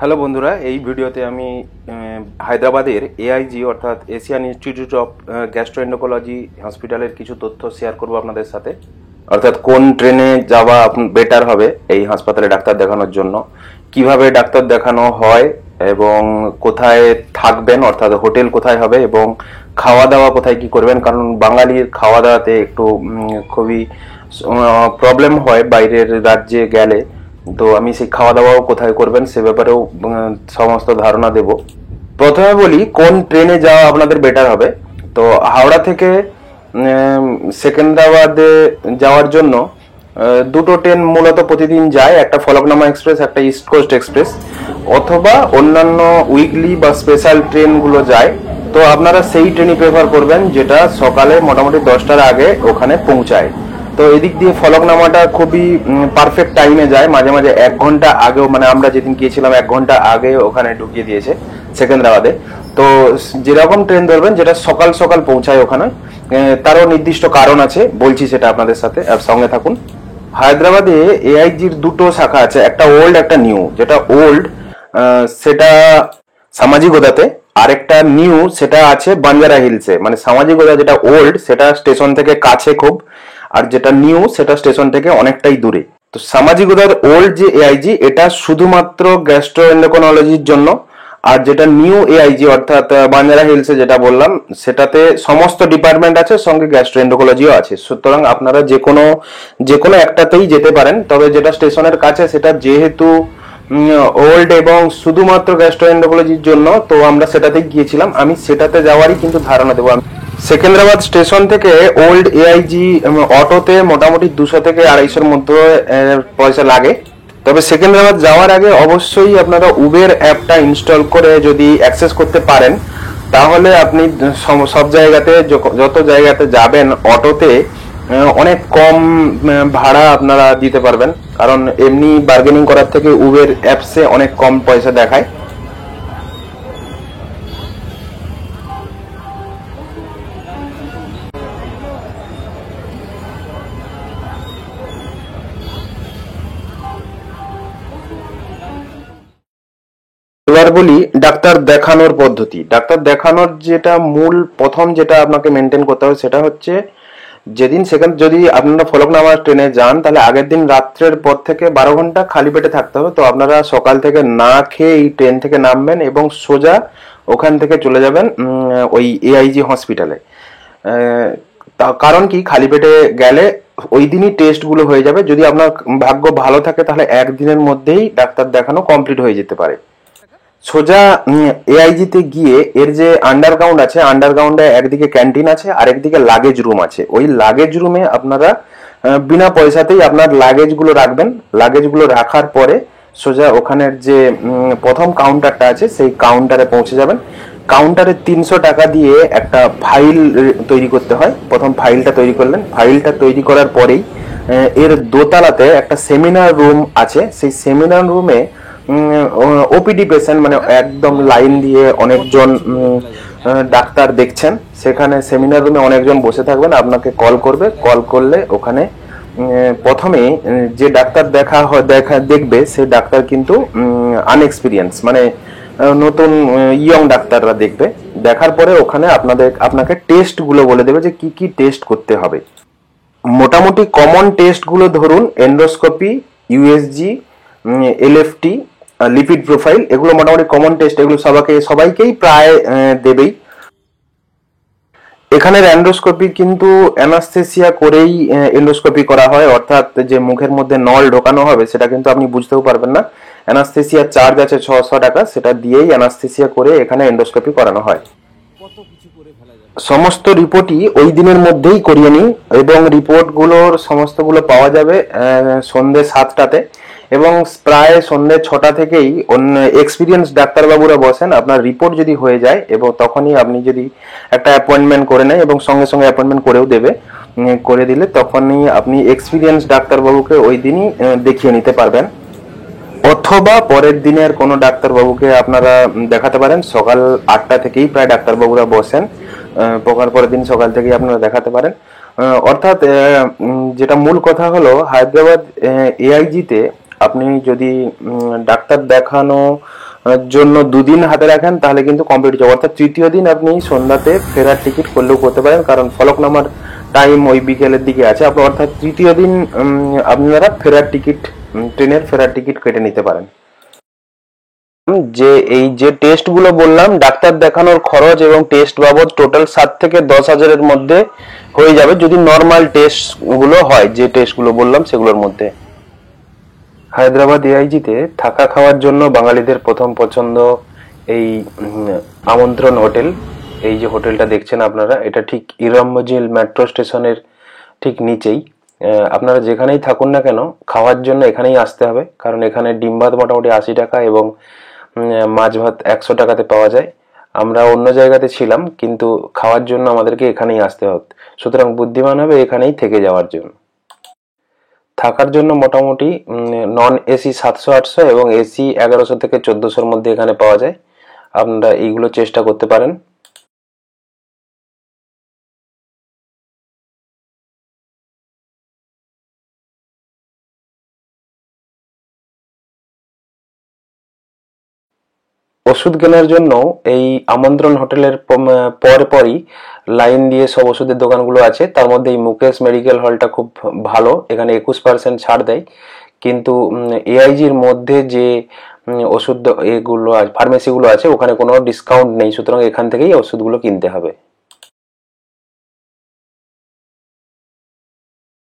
Hello বন্ধুরা, এই ভিডিওতে আমি হায়দ্রাবাদের এআইজি অর্থাৎ এশিয়ান ইনস্টিটিউট অফ গ্যাস্ট্রোএন্ডোক্রোলজি হসপিটালের কিছু তথ্য শেয়ার করব আপনাদের সাথে। অর্থাৎ কোন ট্রেনে যাওয়া বেটার হবে এই হাসপাতালে ডাক্তার দেখানোর জন্য, কিভাবে ডাক্তার দেখানো হয় এবং কোথায় থাকবেন অর্থাৎ হোটেল কোথায় হবে এবং খাওয়া দাওয়া কোথায় কি করবেন, কারণ বাঙালির খাওয়া দাওয়াতে একটু খুবই প্রবলেম হয় বাইরের রাজ্যে গেলে। তো আমি সেই খাওয়া দাওয়াও কোথায় করবেন সে ব্যাপারেও সমস্ত ধারণা দেব। প্রথমে বলি কোন ট্রেনে যাওয়া আপনাদের বেটার হবে। তো হাওড়া থেকে সেকেন্দ্রাবাদে যাওয়ার জন্য দুটো ট্রেন মূলত প্রতিদিন যায়, একটা ফলকনামা এক্সপ্রেস, একটা ইস্ট কোস্ট এক্সপ্রেস, অথবা অন্যান্য উইকলি বা স্পেশাল ট্রেনগুলো যায়। তো আপনারা সেই ট্রেনই প্রেফার করবেন যেটা সকালে মোটামুটি 10টার আগে ওখানে পৌঁছায়। তো এদিক দিয়ে ফলকনামাটা খুবই পারফেক্ট টাইমে যায়, মাঝে মাঝে 1 ঘন্টা আগেও, মানে আমরা যেদিন গিয়েছিলাম 1 ঘন্টা আগে ওখানে ঢুকিয়ে দিয়েছে সেকেন্দ্রাবাদে। তো যেরকম ট্রেন ধরবেন যেটা সকাল সকাল পৌঁছায় ওখানে, তারও নির্দিষ্ট কারণ আছে, বলছি সেটা আপনাদের সাথে, সঙ্গে থাকুন। হায়দ্রাবাদে এআইজির দুটো শাখা আছে, একটা ওল্ড একটা নিউ। যেটা ওল্ড সেটা সামাজিকতাতে, আরেকটা নিউ সেটা আছে বাঞ্জারা হিলসে। মানে সামাজিকতা যেটা ওল্ড সেটা স্টেশন থেকে কাছে খুব, আর যেটা নিউ সেটা স্টেশন থেকে অনেকটাই দূরে। তো সামাজিকতার ওল্ড যে এআইজি এটা শুধুমাত্র গ্যাস্ট্রোএন্ডোক্রিনোলজির জন্য, আর যেটা নিউ এআইজি অর্থাৎ বাঞ্জারা হিলসে যেটা বললাম সেটাতে সমস্ত ডিপার্টমেন্ট আছে, সঙ্গে গ্যাস্ট্রোএন্ডোক্রিনোলজিও আছে। সুতরাং আপনারা যে কোনো একটাতেই যেতে পারেন, তবে যেটা স্টেশনের কাছে সেটা যেহেতু ওল্ড এবং শুধুমাত্র গ্যাস্ট্রোএন্ডোক্রিনোলজির জন্য, তো আমরা সেটাতেই গিয়েছিলাম। আমি সেটাতে যাওয়ারই কিন্তু ধারণা দেবো। সেকেন্দ্রাবাদ স্টেশন থেকে ওল্ড এআইজি অটোতে মোটামুটি 200 থেকে 250-এর মধ্যে পয়সা লাগে। তবে সেকেন্দ্রাবাদ যাওয়ার আগে অবশ্যই আপনারা উবের অ্যাপটা ইনস্টল করে যদি অ্যাক্সেস করতে পারেন, তাহলে আপনি সব জায়গাতে, যত জায়গাতে যাবেন অটোতে অনেক কম ভাড়া আপনারা দিতে পারবেন, কারণ এমনি বার্গেনিং করার থেকে উবের অ্যাপসে অনেক কম পয়সা দেখায়। এবার বলি ডাক্তার দেখানোর পদ্ধতি। ডাক্তার দেখানোর যেটা মূল প্রথম যেটা আপনাকে মেনটেন করতে হবে সেটা হচ্ছে, যেদিন যদি আপনারা ফলকনামা ট্রেনে যান তাহলে আগের দিন রাত্রের পর থেকে 12 ঘন্টা খালি পেটে থাকতে হবে। তো আপনারা সকাল থেকে না খেয়ে এই ট্রেন থেকে নামবেন এবং সোজা ওখান থেকে চলে যাবেন ওই এআইজি হসপিটালে। কারণ কি, খালি পেটে গেলে ওই দিনই টেস্টগুলো হয়ে যাবে। যদি আপনার ভাগ্য ভালো থাকে তাহলে একদিনের মধ্যেই ডাক্তার দেখানো কমপ্লিট হয়ে যেতে পারে। সোজা এআইজি তে গিয়ে এর যে আন্ডারগ্রাউন্ড আছে, আন্ডারগ্রাউন্ডে একদিকে ক্যান্টিন আছে আর একদিকে লাগেজ রুম আছে। ওই লাগেজ রুমে আপনারা বিনা পয়সাতেই আপনার লাগেজ গুলো রাখবেন। লাগেজ গুলো রাখার পরে সোজা ওখানের যে প্রথম কাউন্টারটা আছে সেই কাউন্টারে পৌঁছে যাবেন। কাউন্টারে 300 টাকা দিয়ে একটা ফাইল তৈরি করতে হয়। প্রথম ফাইলটা তৈরি করলেন, ফাইলটা তৈরি করার পরেই এর দোতলাতে একটা সেমিনার রুম আছে। সেই সেমিনার রুমে ওপিডি পেশেন্ট, মানে একদম লাইন দিয়ে অনেকজন ডাক্তার দেখছেন। সেখানে সেমিনার রুমে অনেকজন বসে থাকবেন, আপনাকে কল করবে। কল করলে ওখানে প্রথমে যে ডাক্তার দেখবে সেই ডাক্তার কিন্তু আনএক্সপিরিয়েন্স, মানে নতুন ইয়ং ডাক্তাররা দেখবে। দেখার পরে ওখানে আপনাকে টেস্ট গুলো বলে দেবে যে কি কি টেস্ট করতে হবে। মোটামুটি কমন টেস্ট গুলো ধরুন endoscopy, USG, LFT, lipid profile, এগুলো মোটামুটি কমন টেস্ট। এগুলো সবাইকেই প্রায় দেবেই। এখানে এন্ডোস্কোপি কিন্তু অ্যানাস্থেসিয়া করেই এন্ডোস্কোপি করা হয়, অর্থাৎ যে মুখের মধ্যে নল ঢোকানো হবে সেটা কিন্তু আপনি বুঝতেও পারবেন না। অ্যানাস্থেসিয়া চার্জ আছে 600 টাকা, সেটা দিয়েই অ্যানাস্থেসিয়া করে এখানে এন্ডোস্কোপি করানো হয়। সমস্ত রিপোর্টই ওই দিনের মধ্যেই করিয়ে নিন এবং রিপোর্টগুলোর সমস্তগুলো পাওয়া যাবে সন্ধ্যে 7টাতে, এবং প্রায় সন্ধ্যে 6টা থেকেই এক্সপিরিয়েন্স ডাক্তারবাবুরা বসেন। আপনার রিপোর্ট যদি হয়ে যায় এবং তখনই আপনি যদি একটা অ্যাপয়েন্টমেন্ট করে নেয়, এবং সঙ্গে সঙ্গে অ্যাপয়েন্টমেন্ট করেও দেবে, করে দিলে তখনই আপনি এক্সপিরিয়েন্স ডাক্তারবাবুকে ওই দিনই দেখিয়ে নিতে পারবেন। অথবা পরের দিনের কোনো ডাক্তারবাবুকে আপনারা দেখাতে পারেন। সকাল 8টা থেকেই প্রায় ডাক্তারবাবুরা বসেন, পরের দিন সকাল থেকেই আপনারা দেখাতে পারেন। অর্থাৎ যেটা মূল কথা হলো, হায়দ্রাবাদ এআইজিতে আপনি যদি ডাক্তার দেখানো জন্য 2 দিন হাতে রাখেন তাহলে কিন্তু কমপ্লিট হবে, অর্থাৎ তৃতীয় দিন আপনি সন্ধ্যাতে ফেরার টিকিট করলেও করতে পারেন, কারণ ফলকনামার টাইম ওই বিকেলের দিকে আছে। আপনার অর্থাৎ তৃতীয় দিন আপনারা ফেরার টিকিট, ট্রেনের ফেরার টিকিট কেটে নিতে পারেন। যে এই যে টেস্ট গুলো বললাম, ডাক্তার দেখানোর খরচ এবং টেস্ট বাবদ টোটাল 7 থেকে 10,000-এর মধ্যে হয়ে যাবে, যদি নর্মাল টেস্ট গুলো হয়, যে টেস্ট গুলো বললাম সেগুলোর মধ্যে। হায়দ্রাবাদ এআইজিতে থাকা খাওয়ার জন্য বাঙালিদের প্রথম পছন্দ এই আমন্ত্রণ হোটেল। এই যে হোটেলটা দেখছেন আপনারা, এটা ঠিক ইরম মজিল মেট্রো স্টেশনের ঠিক নিচেই। আপনারা যেখানেই থাকুন না কেন, খাওয়ার জন্য এখানেই আসতে হবে, কারণ এখানে ডিম ভাত মোটামুটি 80 টাকা এবং মাছ ভাত 100 টাকাতে পাওয়া যায়। আমরা অন্য জায়গাতে ছিলাম, কিন্তু খাওয়ার জন্য আমাদেরকে এখানেই আসতে হতো, সুতরাং বুদ্ধিমান হবে এখানেই থেকে যাওয়ার জন্য। থাকার জন্য মোটামুটি নন এসি 700-800 এবং এসি 1100 থেকে 1400-র মধ্যে এখানে পাওয়া যায়। আপনারা এইগুলো চেষ্টা করতে পারেন। ওষুধ কেনার জন্য এই আমন্ত্রণ হোটেলের পরই লাইন দিয়ে সব ওষুধের দোকানগুলো আছে, তার মধ্যে এই মুকেশ মেডিকেল হলটা খুব ভালো, এখানে 21% ছাড় দেয়। কিন্তু এআইজির মধ্যে যে ওষুধ এগুলো ফার্মেসিগুলো আছে ওখানে কোনো ডিসকাউন্ট নেই, সুতরাং এখান থেকেই ওষুধগুলো কিনতে হবে।